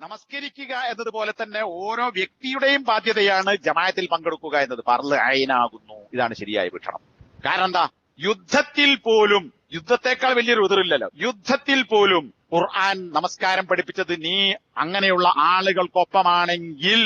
നമസ്കരിക്കുക എന്നതുപോലെ തന്നെ ഓരോ വ്യക്തിയുടെയും ബാധ്യതയാണ് ജമാഅത്തിൽ പങ്കെടുക്കുക എന്നത്. ഫർള് ഐനാകുന്നു. ഇതാണ് ശരിയായ വീക്ഷണം. കാരണം എന്താ? യുദ്ധത്തിൽ പോലും, യുദ്ധത്തെക്കാൾ വലിയൊരു ഉതിറില്ലല്ലോ, യുദ്ധത്തിൽ പോലും ഖുർആൻ നമസ്കാരം പഠിപ്പിച്ചത് നീ അങ്ങനെയുള്ള ആളുകൾക്കൊപ്പമാണെങ്കിൽ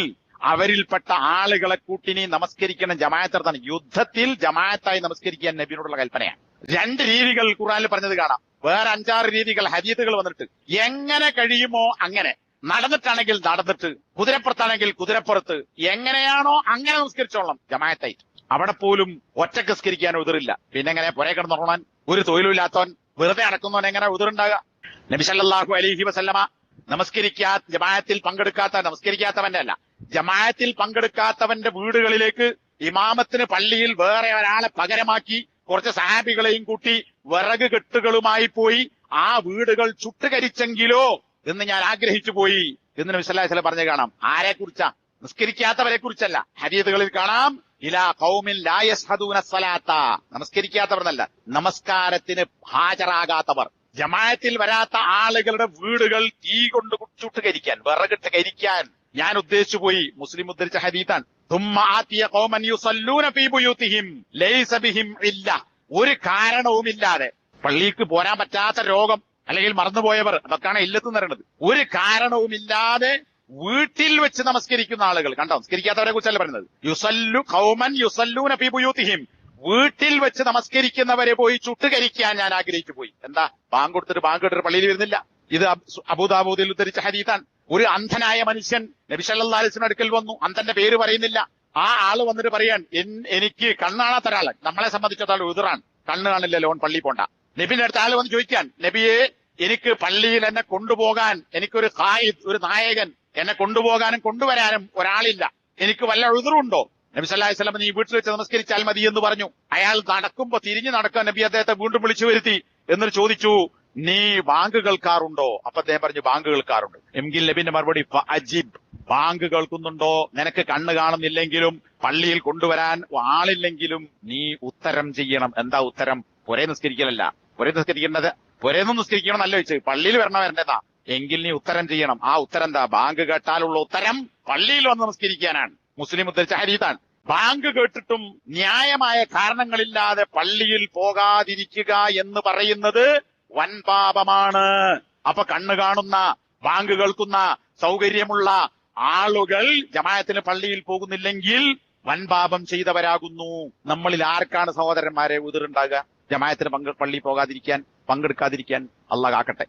അവരിൽപ്പെട്ട ആളുകളെ കൂട്ടി നീ നമസ്കരിക്കണം, ജമാഅത്താണ്. യുദ്ധത്തിൽ ജമാഅത്തായി നമസ്കരിക്കാൻ നബിയോടുള്ള കൽപ്പനയാണ്. 2 രീതികൾ ഖുർആനിൽ പറഞ്ഞത് കാണാം. വേറെ 5-6 രീതികൾ ഹദീസുകൾ വന്നിട്ട് എങ്ങനെ കഴിയുമോ അങ്ങനെ, നടന്നിട്ടാണെങ്കിൽ നടന്നിട്ട്, കുതിരപ്പുറത്താണെങ്കിൽ കുതിരപ്പുറത്ത്, എങ്ങനെയാണോ അങ്ങനെ നമസ്കരിച്ചോളണം ജമാഅത്തായിട്ട്. അവിടെ പോലും ഒറ്റക്ക് നിസ്കരിക്കാൻ ഉതിറില്ല. പിന്നെ എങ്ങനെ പുറകെ കിടന്നുറങ്ങാൻ? ഒരു തൊഴിലുമില്ലാത്തവൻ വെറുതെ അടക്കുന്നവൻ എങ്ങനെ ഉതിറുണ്ടാകുക? നബി സല്ലല്ലാഹു അലൈഹി വസല്ലമ ജമാഅത്തിൽ നമസ്കരിക്കാത്തവന്റെ അല്ല, ജമാഅത്തിൽ പങ്കെടുക്കാത്തവന്റെ വീടുകളിലേക്ക് ഇമാമത്തിന് പള്ളിയിൽ വേറെ ഒരാളെ പകരമാക്കി കുറച്ച് സഹാബികളെയും കൂട്ടി വിറക് കെട്ടുകളുമായി പോയി ആ വീടുകൾ ചുട്ടുകരിച്ചെങ്കിലോ എന്ന് ഞാൻ ആഗ്രഹിച്ചു പോയി എന്ന് നബി സല്ലല്ലാഹു അലൈഹി വസല്ലം പറഞ്ഞു കാണാം. ആരെ കുറിച്ചാ? നിസ്കരിക്കാത്തവരെ കുറിച്ചല്ല. ഹദീസുകളിൽ കാണാം, ഇലാ ഖൗമിൻ ലാ യസ്ഹദൂന സ്വലാത്ത, നമസ്കരിക്കാത്തവർ, നമസ്കാരത്തിന് ഹാജരാകാത്തവർ, ജമാഅത്തിൽ വരാത്ത ആളുകളുടെ വീടുകൾ തീ കൊണ്ട് ചുട്ടുകരിക്കാൻ, വിറകിട്ട് കരിക്കാൻ ഞാൻ ഉദ്ദേശിച്ചു പോയി. മുസ്ലിം ഉദ്ധരിച്ച ഹദീസാണ്. തുമ്മ ആതിയ ഖൗമൻ യുസല്ലൂന ഫീ ബുയൂതിഹിം ലൈസ ബിഹിം ഇല്ല, ഒരു കാരണവുമില്ലാതെ പള്ളിക്ക് പോരാൻ പറ്റാത്ത രോഗം അല്ലെങ്കിൽ മറന്നുപോയവർ, അതൊക്കെയാണ് ഇല്ലത്ത് നിറയുന്നത്. ഒരു കാരണവുമില്ലാതെ വീട്ടിൽ വെച്ച് നമസ്കരിക്കുന്ന ആളുകൾ കണ്ടോ, നമസ്കരിക്കാത്തവരെ കുറിച്ചല്ല പറയുന്നത്. ഖൗമൻ യുസല്ലൂന ഫീ ബുയൂതിഹിം, വീട്ടിൽ വെച്ച് നമസ്കരിക്കുന്നവരെ പോയി ചുട്ടുകരിക്കാൻ ഞാൻ ആഗ്രഹിച്ചു പോയി. എന്താ? ബാങ്ക് കൊടുത്തിട്ട് പള്ളിയിൽ വരുന്നില്ല. ഇത് അബൂദാവൂദിൽ ഉദ്ധരിച്ച ഹദീസാണ്. ഒരു അന്ധനായ മനുഷ്യൻ നബി സല്ലല്ലാഹു അലൈഹി വസല്ലം അടുക്കൽ വന്നു. അന്ധന്റെ പേര് പറയുന്നില്ല. ആ ആള് വന്നിട്ട് പറയാൻ, എനിക്ക് കണ്ണ് കാണാത്ത ഒരാള്, നമ്മളെ സംബന്ധിച്ചിടത്തോളം ഉതിറാണ്, കണ്ണ് കാണില്ലല്ലോ, ഓൻ പള്ളി പോണ്ട. നബിന്റെ അടുത്ത ആള് വന്ന് ചോദിക്കാൻ, നബിയെ എനിക്ക് പള്ളിയിൽ എന്നെ കൊണ്ടുപോകാൻ, എനിക്കൊരു ഖായിദ്, ഒരു നായകൻ, എന്നെ കൊണ്ടുപോകാനും കൊണ്ടുവരാനും ഒരാളില്ല, എനിക്ക് വല്ല ഉതിറുണ്ടോ? നബി സല്ലല്ലാഹു അലൈഹി വസല്ലം നീ വീട്ടിൽ വെച്ച് നമസ്കരിച്ചാൽ മതി എന്ന് പറഞ്ഞു. അയാൾ നടക്കുമ്പോ തിരിഞ്ഞു നടക്കാൻ നബി അദ്ദേഹത്തെ വീണ്ടും വിളിച്ചു വരുത്തി. എന്നിട്ട് ചോദിച്ചു, നീ ബാങ്ക് കേൾക്കാറുണ്ടോ? അപ്പൊ അദ്ദേഹം പറഞ്ഞു, ബാങ്ക് കേൾക്കാറുണ്ട്. എങ്കിൽ നബിന്റെ മറുപടി, അജിബ്, ബാങ്ക് കേൾക്കുന്നുണ്ടോ? നിനക്ക് കണ്ണ് കാണുന്നില്ലെങ്കിലും പള്ളിയിൽ കൊണ്ടുവരാൻ ആളില്ലെങ്കിലും നീ ഉത്തരം ചെയ്യണം. എന്താ ഉത്തരം? പുരേ നിസ്കരിക്കലല്ല, പുരേ നിസ്കരിക്കേണ്ടത് പുരേന്നും നിസ്കരിക്കണം നല്ല വെച്ച് പള്ളിയിൽ വരേണ്ടതാ. എങ്കിൽ നീ ഉത്തരം ചെയ്യണം. ആ ഉത്തരം എന്താ? ബാങ്ക് കേട്ടാലുള്ള ഉത്തരം പള്ളിയിൽ വന്ന് നമസ്കരിക്കാനാണ്. മുസ്ലിം ഉദ്ധരിച്ച ഹദീസാണ്. ബാങ്ക് കേട്ടിട്ടും ന്യായമായ കാരണങ്ങളില്ലാതെ പള്ളിയിൽ പോകാതിരിക്കുക എന്ന് പറയുന്നത് വൻപാപമാണ്. അപ്പൊ കണ്ണ് കാണുന്ന, ബാങ്ക് കേൾക്കുന്ന സൗകര്യമുള്ള ആളുകൾ ജമാഅത്തിന് പള്ളിയിൽ പോകുന്നില്ലെങ്കിൽ വൻപാപം ചെയ്തവരാകുന്നു. നമ്മളിൽ ആർക്കാണ് സഹോദരന്മാരെ ഉതിറുണ്ടാകുക? ജമാഅത്തിന് പള്ളി പോകാതിരിക്കാൻ, പങ്കെടുക്കാതിരിക്കാൻ? അല്ലാഹ് കാക്കട്ടെ.